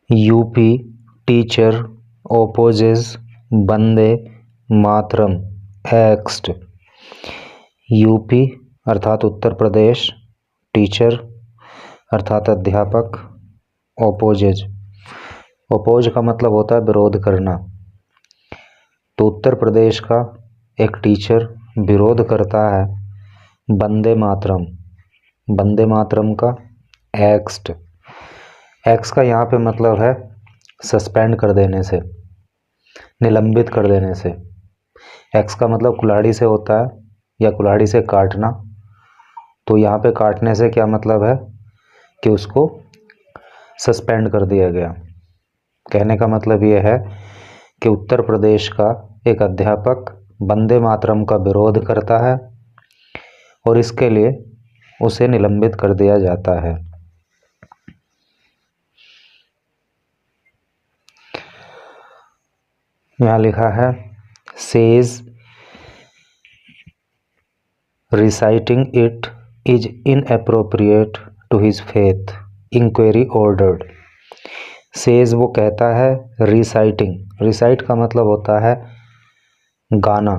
UP teacher opposes Vande Mataram act. UP अर्थात Uttar Pradesh, teacher अर्थात अध्यापक, ओपोजेज, ओपोज का मतलब होता है विरोध करना। तो उत्तर प्रदेश का एक टीचर विरोध करता है वंदे मातरम, वंदे मातरम का एक्ट। एक्ट का यहाँ पे मतलब है सस्पेंड कर देने से, निलंबित कर देने से। एक्ट का मतलब कुल्हाड़ी से होता है या कुल्हाड़ी से काटना। तो यहाँ पे काटने से क्या मतलब है कि उसको सस्पेंड कर दिया गया। कहने का मतलब ये है कि उत्तर प्रदेश का एक अध्यापक वंदे मातरम का विरोध करता है और इसके लिए उसे निलंबित कर दिया जाता है। यहाँ लिखा है says reciting it is inappropriate to his faith, inquiry ordered। Says वो कहता है, रिसाइटिंग, रिसाइट का मतलब होता है गाना,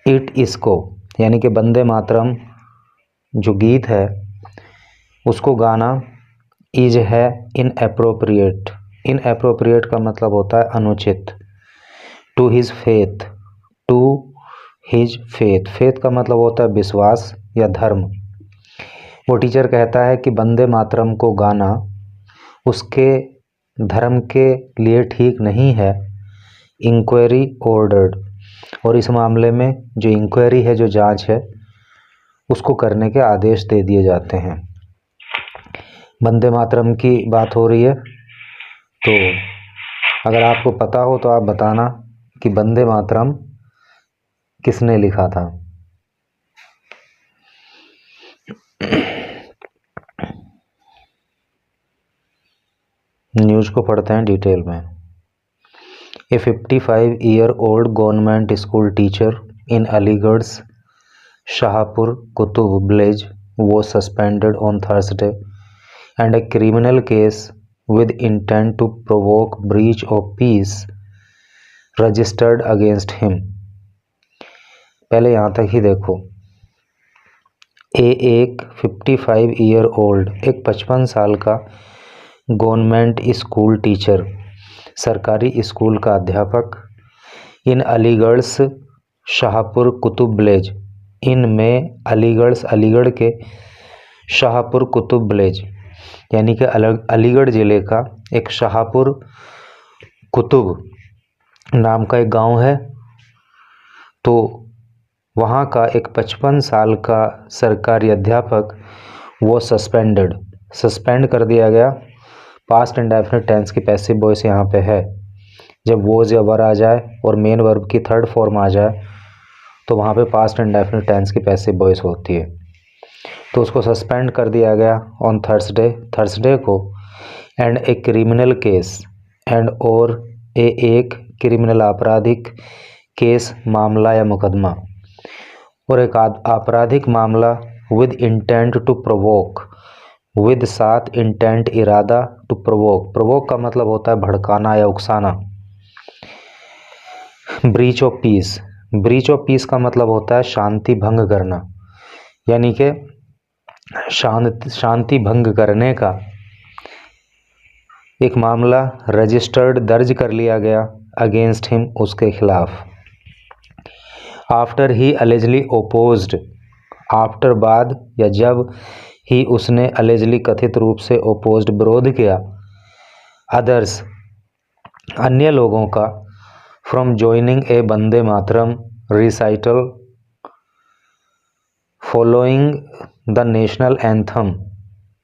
इट इसको यानी कि वंदे मातरम जो गीत है उसको गाना, इज है इनएप्रोप्रिएट, इनएप्रोप्रिएट का मतलब होता है अनुचित, to his faith, to his faith, faith का मतलब होता है विश्वास या धर्म। वो टीचर कहता है कि वंदे मातरम को गाना उसके धर्म के लिए ठीक नहीं है, इंक्वायरी ऑर्डर्ड, और इस मामले में जो इंक्वायरी है, जो जांच है, उसको करने के आदेश दे दिए जाते हैं। वंदे मातरम की बात हो रही है, तो अगर आपको पता हो तो आप बताना कि वंदे मातरम किसने लिखा था। न्यूज़ को पढ़ते हैं डिटेल में। ए 55-year-old government school teacher in Aligarh Shahpur Qutub village was suspended on Thursday and a criminal case with intent to provoke breach of peace registered against him। पहले यहाँ तक ही देखो। एक 55-year-old, एक 55 साल का गवर्नमेंट स्कूल टीचर, सरकारी स्कूल का अध्यापक, इन अलीगढ़ शाहपुर कुतुब विलेज, इनमें अलीगढ़ के शाहपुर कुतुब विलेज यानी कि अलीगढ़ ज़िले का एक शाहपुर कुतुब नाम का एक गांव है। तो वहाँ का एक 55 साल का सरकारी अध्यापक वो सस्पेंड कर दिया गया। पास्ट इंडेफिनिट टेंस की पैसिव वॉइस यहाँ पे है। जब वॉज या वर आ जाए और मेन वर्ब की थर्ड फॉर्म आ जाए तो वहाँ पे पास्ट इंडेफिनिट टेंस की पैसिव वॉइस होती है। तो उसको सस्पेंड कर दिया गया ऑन थर्सडे को। And a criminal case, and और एक क्रिमिनल आपराधिक केस, मामला या मुकदमा, और एक आपराधिक मामला with intent to provoke, with साथ इंटेंट इरादा, टू प्रोवोक का मतलब होता है भड़काना या उकसाना। ब्रीच ऑफ पीस का मतलब होता है शांति भंग करना, यानी कि शांति भंग करने का एक मामला रजिस्टर्ड दर्ज कर लिया गया अगेंस्ट हिम, उसके खिलाफ। आफ्टर ही अलेजली ओपोज्ड, आफ्टर बाद या जब ही उसने अलेजली कथित रूप से ओपोज्ड विरोध किया, अदर्स अन्य लोगों का, from joining A Vande Mataram recital following the national anthem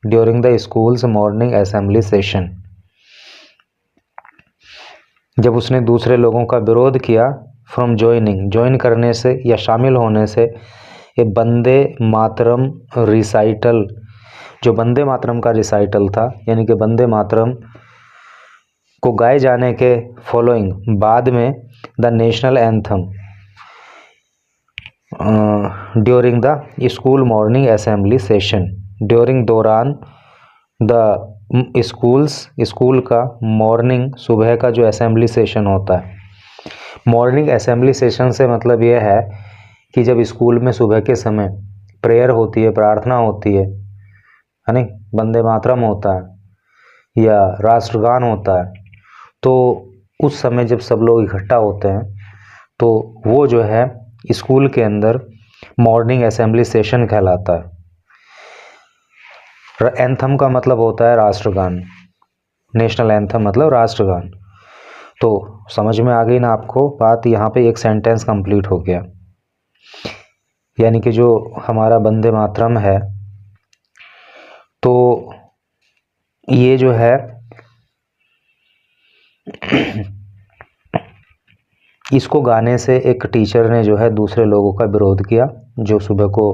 during the schools morning assembly session. जब उसने दूसरे लोगों का विरोध किया, फ्रॉम ज्वाइन करने से या शामिल होने से, ये वंदे मातरम रिसाइटल, जो वंदे मातरम का रिसाइटल था, यानी कि वंदे मातरम को गाए जाने के फॉलोइंग, बाद में, the national anthem during the school morning assembly session, during दौरान, द स्कूल का मॉर्निंग सुबह का जो असेंबली सेशन होता है, मॉर्निंग असेंबली सेशन से मतलब यह है कि जब स्कूल में सुबह के समय प्रेयर होती है, प्रार्थना होती है नहीं, वंदे मातरम होता है या राष्ट्रगान होता है, तो उस समय जब सब लोग इकट्ठा होते हैं तो वो जो है स्कूल के अंदर मॉर्निंग असेंबली सेशन कहलाता है। एंथम का मतलब होता है राष्ट्रगान, नेशनल एंथम मतलब राष्ट्रगान। तो समझ में आ गई ना आपको बात? यहाँ पे एक सेंटेंस कंप्लीट हो गया, यानी कि जो हमारा वंदे मातरम है, तो ये जो है इसको गाने से एक टीचर ने जो है दूसरे लोगों का विरोध किया, जो सुबह को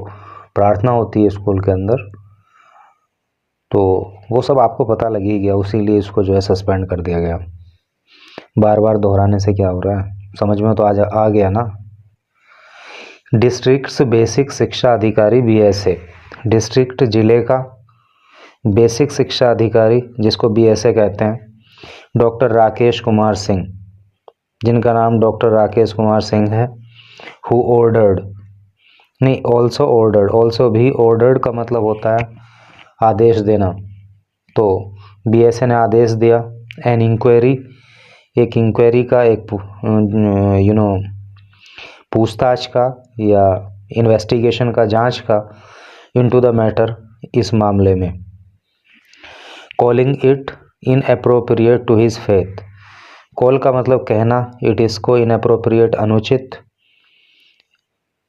प्रार्थना होती है स्कूल के अंदर, तो वो सब आपको पता लग ही गया, उसीलिए इसको जो है सस्पेंड कर दिया गया। बार बार दोहराने से क्या हो रहा है, समझ में तो आ गया ना। डिस्ट्रिक्ट बेसिक शिक्षा अधिकारी BSA, डिस्ट्रिक्ट जिले का बेसिक शिक्षा अधिकारी जिसको BSA कहते हैं, डॉक्टर राकेश कुमार सिंह, जिनका नाम डॉक्टर राकेश कुमार सिंह है। हु ऑर्डर्ड नहीं, ऑल्सो ऑर्डर्ड, ऑल्सो भी ऑर्डर्ड का मतलब होता है आदेश देना, तो BSA ने आदेश दिया। एन इंक्वायरी, एक इंक्वायरी का, एक पूछताछ का या इन्वेस्टिगेशन का, जांच का, इनटू द मैटर, इस मामले में। Calling it inappropriate to his faith, call का मतलब कहना, इट इसको इनएप्रोप्रिएट अनुचित,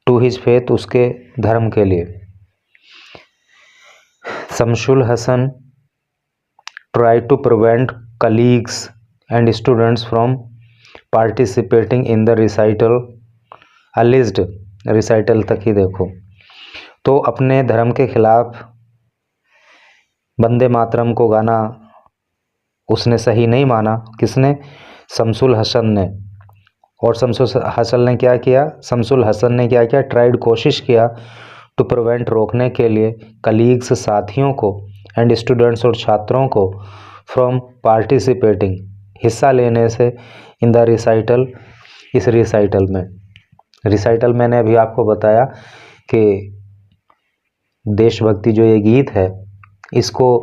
टू हिज फेथ उसके धर्म के लिए। Shamsul Hasan try to prevent colleagues and students from participating in the recital alleged, recital तक ही देखो। तो अपने धर्म के खिलाफ वंदे मातरम को गाना उसने सही नहीं माना। किसने? शमसुल हसन ने। और शमसुल हसन ने क्या किया? शमसुल हसन ने क्या किया? ट्राइड, कोशिश किया, टू प्रिवेंट, रोकने के लिए, कलीग्स, साथियों को, एंड स्टूडेंट्स, और छात्रों को, फ्रॉम पार्टिसिपेटिंग, हिस्सा लेने से, इन द रिसाइटल, इस रिसाइटल में। रिसाइटल मैंने अभी आपको बताया कि देशभक्ति जो ये गीत है, इसको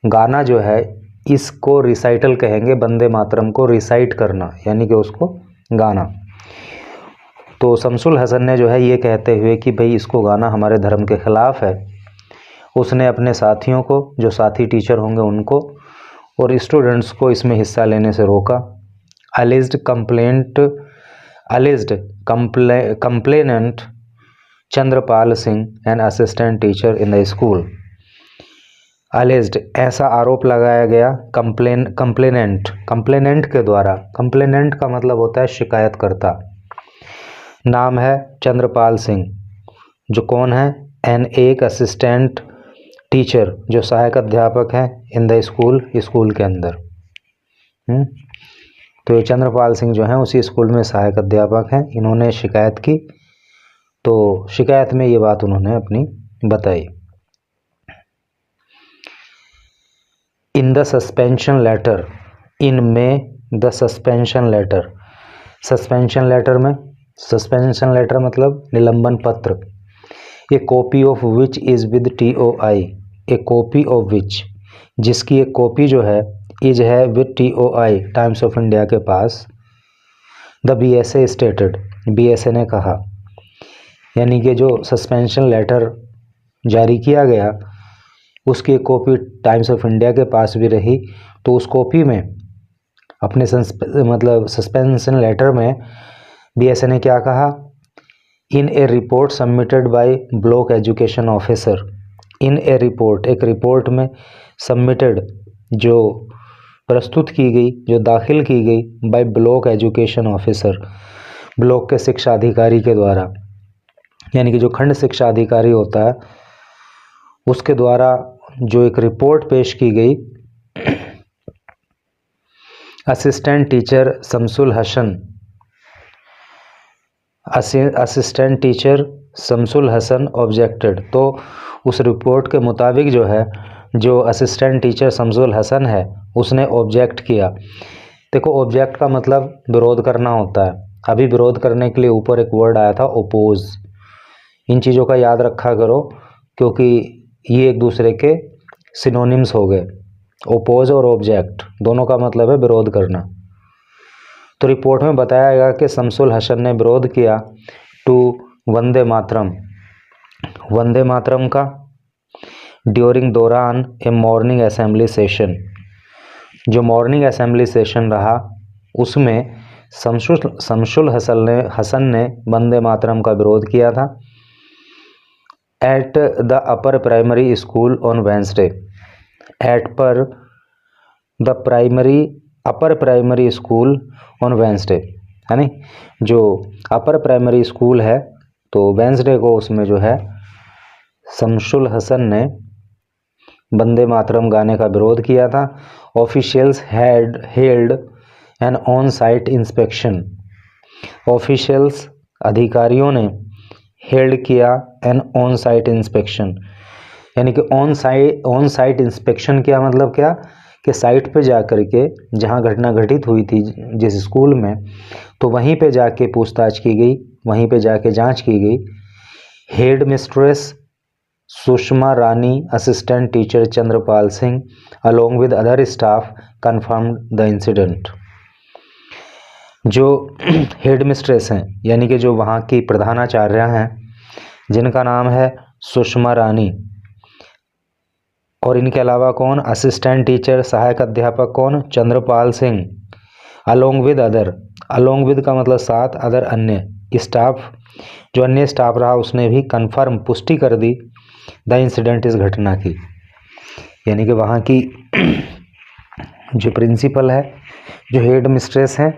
गाना जो है, इसको रिसाइटल कहेंगे। वंदे मातरम को रिसाइट करना यानी कि उसको गाना। तो शमसुल हसन ने जो है ये कहते हुए कि भाई इसको गाना हमारे धर्म के खिलाफ है, उसने अपने साथियों को, जो साथी टीचर होंगे उनको, और स्टूडेंट्स को इसमें हिस्सा लेने से रोका। Alleged complainant Chandrapal Singh, an assistant teacher in the school. Alleged, ऐसा आरोप लगाया गया, कंप्लेनेंट के द्वारा। कंप्लेनेंट का मतलब होता है शिकायतकर्ता। नाम है चंद्रपाल सिंह, जो कौन है? एक असिस्टेंट टीचर, जो सहायक अध्यापक हैं, इन द स्कूल, स्कूल के अंदर। तो ये चंद्रपाल सिंह जो हैं उसी स्कूल में सहायक अध्यापक हैं। इन्होंने शिकायत की, तो शिकायत में ये बात उन्होंने अपनी बताई। इन द सस्पेंशन लेटर, इनमें the suspension letter, suspension letter में, सस्पेंशन लेटर मतलब निलंबन पत्र। A copy of which is with TOI, a copy of which, जिसकी एक कॉपी जो है, इज है with TOI, Times of India के पास। द BSA स्टेटेड, BSA ने कहा, यानी कि जो सस्पेंशन लेटर जारी किया गया उसकी एक कॉपी टाइम्स ऑफ इंडिया के पास भी रही। तो उस कॉपी में, अपने मतलब सस्पेंशन लेटर में BSA ने क्या कहा? In a report submitted by block education officer, in a report, एक रिपोर्ट में, सबमिटेड, जो प्रस्तुत की गई, जो दाखिल की गई, by block education officer, block के शिक्षा अधिकारी के द्वारा, यानी कि जो खंड शिक्षा अधिकारी होता है उसके द्वारा जो एक रिपोर्ट पेश की गई। Assistant teacher Shamsul Hasan, assistant teacher Shamsul Hasan objected. तो उस रिपोर्ट के मुताबिक जो है जो असिस्टेंट टीचर शमसुल हसन है उसने ऑब्जेक्ट किया। देखो ऑब्जेक्ट का मतलब विरोध करना होता है। अभी विरोध करने के लिए ऊपर एक वर्ड आया था ओपोज। इन चीज़ों का याद रखा करो क्योंकि ये एक दूसरे के सिनोनिम्स हो गए। ओपोज और ऑब्जेक्ट दोनों का मतलब है विरोध करना। तो रिपोर्ट में बताया गया कि शमसुल हसन ने विरोध किया टू वंदे मातरम, वंदे मातरम का ड्यूरिंग दौरान ए मॉर्निंग असेंबली सेशन। जो मॉर्निंग असेंबली सेशन रहा उसमें शमसुल हसन ने वंदे मातरम का विरोध किया था। At the upper primary school on Wednesday, at पर the primary upper primary school on Wednesday, है नहीं। जो अपर प्राइमरी स्कूल है तो वेंसडे को उसमें जो है शमसुल हसन ने वंदे मातरम गाने का विरोध किया था। Officials had held an on site inspection, officials अधिकारियों ने हेल्ड किया एन ऑन साइट इंस्पेक्शन, यानी कि ऑन साइट इंस्पेक्शन क्या मतलब क्या कि साइट पे जा कर के जहाँ घटना घटित हुई थी जिस स्कूल में, तो वहीं पे जाके पूछताछ की गई, वहीं पे जाके जांच की गई। Head mistress Sushma Rani, assistant teacher Chandrapal Singh along with other staff confirmed the incident. जो हेड मिस्ट्रेस हैं यानी कि जो वहाँ की प्रधानाचार्य हैं जिनका नाम है सुषमा रानी, और इनके अलावा कौन, असिस्टेंट टीचर सहायक अध्यापक कौन, Chandrapal Singh, along with other, along with का मतलब साथ, अदर अन्य, स्टाफ जो अन्य स्टाफ रहा उसने भी कन्फर्म पुष्टि कर दी द इंसिडेंट इस घटना की। यानी कि वहाँ की जो प्रिंसिपल है, जो हेड मिस्ट्रेस हैं,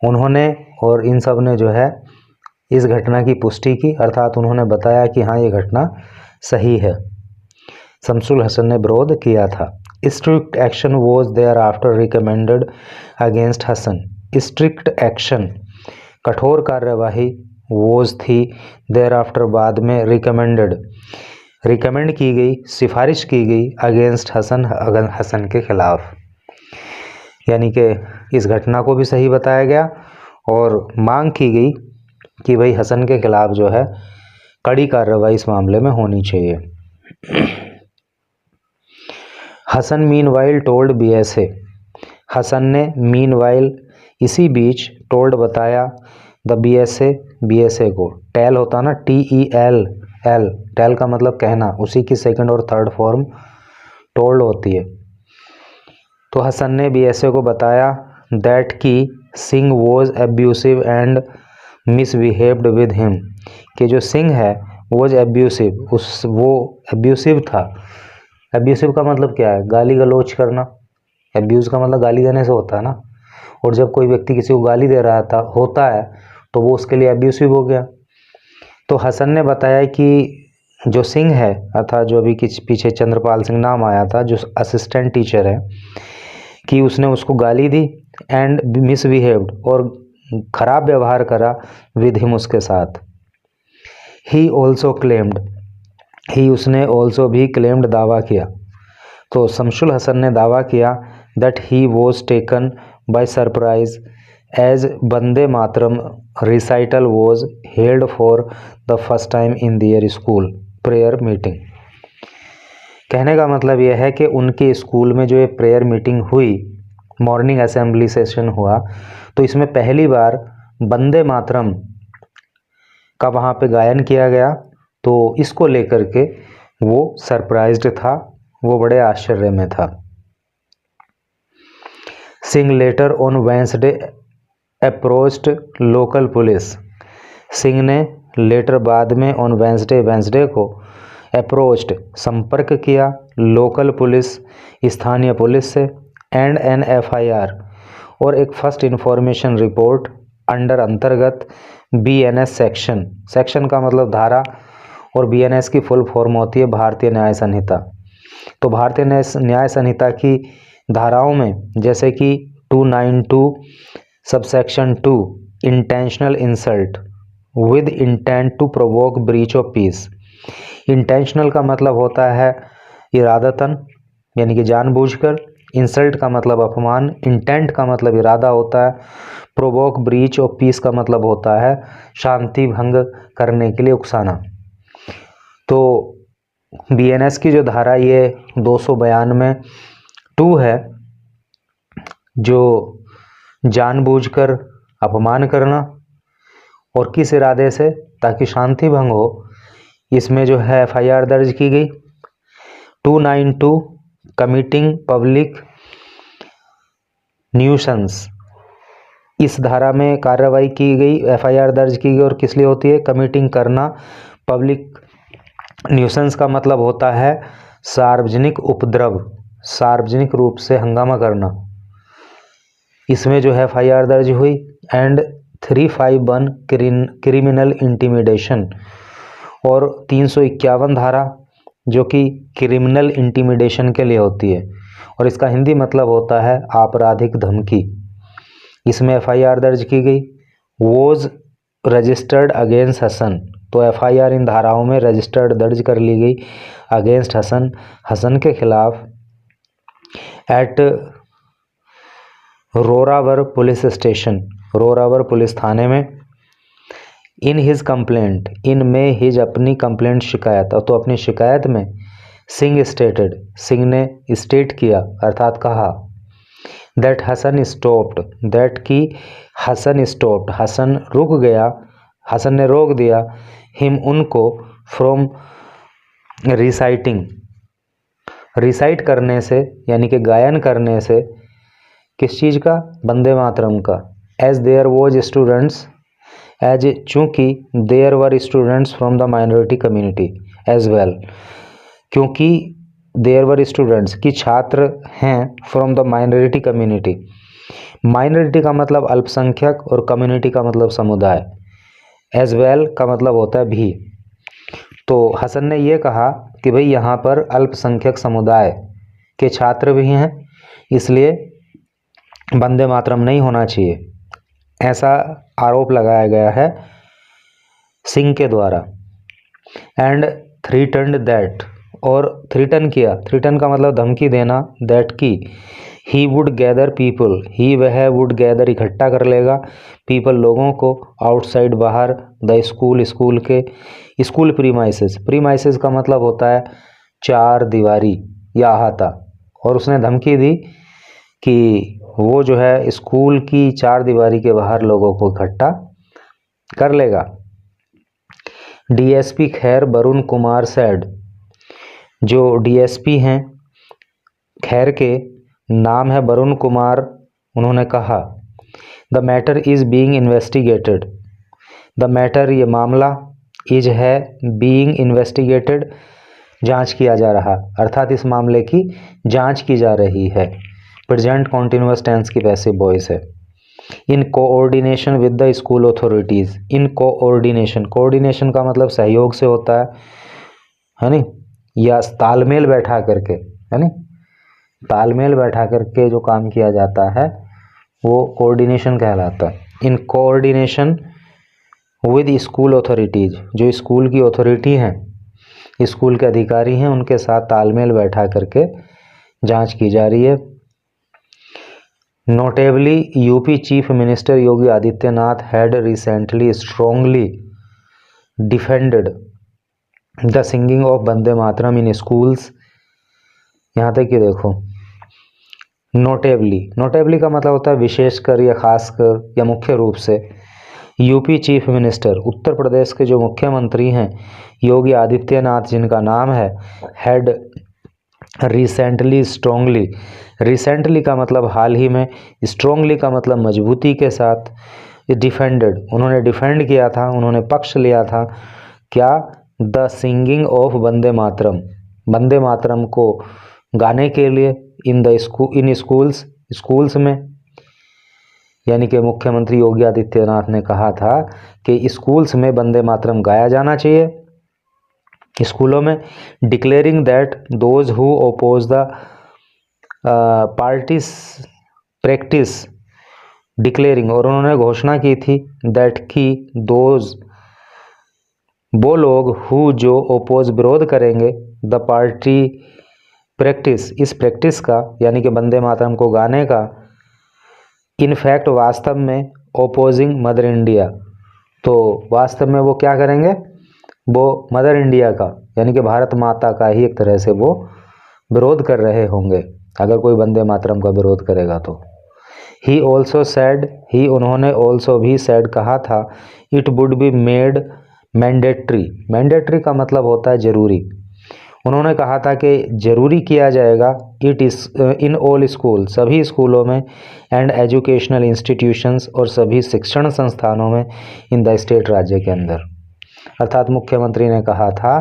उन्होंने और इन सब ने जो है इस घटना की पुष्टि की, अर्थात उन्होंने बताया कि हाँ ये घटना सही है। शमसुल हसन ने विरोध किया था। Strict action was there after recommended against Hasan, strict action कठोर कार्यवाही वॉज थी देयर आफ्टर बाद में रिकमेंडेड, रिकमेंड की गई, सिफारिश की गई अगेंस्ट हसन, हसन के खिलाफ। यानी कि इस घटना को भी सही बताया गया और मांग की गई कि भाई हसन के खिलाफ जो है कड़ी कार्रवाई इस मामले में होनी चाहिए। Hasan meanwhile told BSA, Hasan ने मीनवाइल इसी बीच टोल्ड बताया द बीएसए, बीएसए को, टेल होता ना TEL, एल टेल का मतलब कहना, उसी की सेकंड और थर्ड फॉर्म टोल्ड होती है। तो हसन ने बीएसए को बताया दैट की Singh was abusive and misbehaved with him, कि जो सिंह है वॉज एब्यूसिव, वो एब्यूसिव था। एब्यूसिव का मतलब क्या है, गाली गलौज करना। एब्यूज़ का मतलब गाली देने से होता है ना, और जब कोई व्यक्ति किसी को गाली दे रहा होता है तो वो उसके लिए एब्यूसिव हो गया। तो हसन ने बताया कि जो सिंह है, अर्थात जो अभी पीछे चंद्रपाल सिंह नाम आया था, जो असिस्टेंट टीचर है, कि उसने उसको गाली दी एंड मिसबिहेव्ड, और खराब व्यवहार करा विद हिम, उसके साथ। ही ऑल्सो क्लेम्ड, ही उसने ऑल्सो भी क्लेम्ड, दावा किया। तो शमसुल हसन ने दावा किया that he was taken by surprise as Vande Mataram recital was held for the first time in their school prayer meeting. कहने का मतलब यह है कि उनके स्कूल में जो ये प्रेयर मीटिंग हुई, मॉर्निंग असेंबली सेशन हुआ, तो इसमें पहली बार वंदे मातरम का वहाँ पे गायन किया गया। तो इसको लेकर के वो सरप्राइज्ड था, वो बड़े आश्चर्य में था। Singh later on Wednesday approached local police, Singh ने लेटर बाद में ऑन वेंसडे को अप्रोच्ड संपर्क किया, लोकल पुलिस स्थानीय पुलिस से, एंड एन FIR और एक फर्स्ट इंफॉर्मेशन रिपोर्ट अंडर अंतर्गत BNS सेक्शन, सेक्शन का मतलब धारा, और BNS की फुल फॉर्म होती है भारतीय न्याय संहिता। तो भारतीय न्याय संहिता की धाराओं में जैसे कि 292 subsection 2 intentional insult with intent to provoke breach of peace. Intentional का मतलब होता है इरादतन यानी कि जानबूझकर, इंसल्ट का मतलब अपमान, इंटेंट का मतलब इरादा होता है, प्रोवोक ब्रीच ऑफ पीस का मतलब होता है शांति भंग करने के लिए उकसाना। तो बीएनएस की जो धारा ये 292 2 है, जो जानबूझकर अपमान करना और किस इरादे से, ताकि शांति भंग हो, इसमें जो है एफआईआर दर्ज की गई। 292 कमिटिंग पब्लिक न्यूसेंस, इस धारा में कार्रवाई की गई, एफआईआर दर्ज की गई और किस लिए होती है, कमिटिंग करना। पब्लिक न्यूसेंस का मतलब होता है सार्वजनिक उपद्रव, सार्वजनिक रूप से हंगामा करना, इसमें जो है एफआईआर दर्ज हुई। एंड 351 क्रिमिनल इंटिमिडेशन, और 351 धारा जो कि क्रिमिनल इंटिमिडेशन के लिए होती है और इसका हिंदी मतलब होता है आपराधिक धमकी, इसमें एफआईआर दर्ज की गई। वॉज रजिस्टर्ड अगेंस्ट हसन, तो एफआईआर इन धाराओं में रजिस्टर्ड दर्ज कर ली गई अगेंस्ट हसन, हसन के खिलाफ, at Roravar police station, Roravar police थाने में। इन हिज कंप्लेंट, इन में हिज अपनी कंप्लेंट शिकायत, तो अपनी शिकायत में सिंह स्टेटेड, सिंह ने स्टेट किया अर्थात कहा, दैट हसन स्टॉप्ड, दैट की हसन स्टॉप्ड, हसन रुक गया, हसन ने रोक दिया, हिम उनको, फ्रॉम रिसाइटिंग, रिसाइट करने से यानी कि गायन करने से, किस चीज़ का, वंदे मातरम का। As there was students, as चूँकि there were students from the minority community as well, क्योंकि देयर वर स्टूडेंट्स की छात्र हैं from the minority community, minority का मतलब अल्पसंख्यक और कम्युनिटी का मतलब समुदाय, एज वेल का मतलब होता है भी। तो हसन ने ये कहा कि भाई यहाँ पर अल्पसंख्यक समुदाय के छात्र भी हैं, इसलिए वंदे मातरम नहीं होना चाहिए, ऐसा आरोप लगाया गया है सिंह के द्वारा। एंड थ्रीटन्ड दैट, और थ्रीटन किया, थ्रीटन का मतलब धमकी देना, दैट की ही वुड गैदर पीपल, ही वह वुड गैदर इकट्ठा कर लेगा, पीपल लोगों को, आउटसाइड बाहर, द स्कूल स्कूल के, स्कूल प्रीमाइसेस, प्रीमाइसेस का मतलब होता है चार दीवारी या अहाता, और उसने धमकी दी कि वो जो है स्कूल की चार दीवारी के बाहर लोगों को इकट्ठा कर लेगा। डीएसपी खैर वरुण कुमार सैड, जो डीएसपी हैं खैर के नाम है वरुण कुमार, उन्होंने कहा, the matter is being investigated, the matter ये मामला, इज है बीइंग इन्वेस्टिगेटेड जांच किया जा रहा, अर्थात इस मामले की जांच की जा रही है। प्रेजेंट कॉन्टिन्यूअस टेंस की पैसिव वॉइस है। In coordination with the school authorities, in coordination, coordination का मतलब सहयोग से होता है नी, या तालमेल बैठा करके, है नी, तालमेल बैठा करके जो काम किया जाता है वो कोऑर्डिनेशन कहलाता है। In coordination with school authorities, जो स्कूल की अथॉरिटी हैं, स्कूल के अधिकारी हैं, उनके साथ तालमेल बैठा करके जांच की जा रही है। Notably UP chief minister Yogi Adityanath had recently strongly defended the singing of Vande Mataram in schools, यहाँ तक कि देखो, नोटेबली, नोटेबली का मतलब होता है विशेषकर या खासकर या मुख्य रूप से। UP chief minister, Uttar Pradesh के जो मुख्यमंत्री हैं योगी आदित्यनाथ, जिनका नाम है, हैड रिसेंटली स्ट्रांगली, रिसेंटली का मतलब हाल ही में, स्ट्रांगली का मतलब मजबूती के साथ, डिफेंडेड, उन्होंने डिफेंड किया था, उन्होंने पक्ष लिया था क्या, the singing of Vande Mataram, Vande Mataram को गाने के लिए, इन स्कूल्स, स्कूल्स में, यानी कि मुख्यमंत्री योगी आदित्यनाथ ने कहा था कि स्कूल्स में वंदे मातरम गाया जाना चाहिए, स्कूलों में। Declaring that those who oppose the parties practice, declaring, और उन्होंने घोषणा की थी, दैट की दोज, वो लोग, हु जो ओपोज विरोध करेंगे, द पार्टी प्रैक्टिस, इस प्रैक्टिस का यानी कि वंदे मातरम को गाने का इनफैक्ट वास्तव में ओपोजिंग मदर इंडिया, तो वास्तव में वो क्या करेंगे, वो मदर इंडिया का यानी कि भारत माता का ही एक तरह से वो विरोध कर रहे होंगे अगर कोई वंदे मातरम का विरोध करेगा तो। ही ऑल्सो सैड, ही उन्होंने ऑल्सो भी सैड कहा था, it would be made mandatory, mandatory का मतलब होता है जरूरी, उन्होंने कहा था कि जरूरी किया जाएगा, इट इस इन ऑल स्कूल, सभी स्कूलों में, एंड एजुकेशनल इंस्टीट्यूशंस, और सभी शिक्षण संस्थानों में, इन द स्टेट, राज्य के अंदर। अर्थात मुख्यमंत्री ने कहा था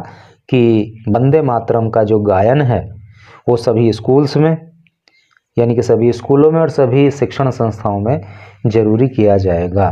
कि वंदे मातरम का जो गायन है वो सभी स्कूल्स में यानी कि सभी स्कूलों में और सभी शिक्षण संस्थाओं में जरूरी किया जाएगा।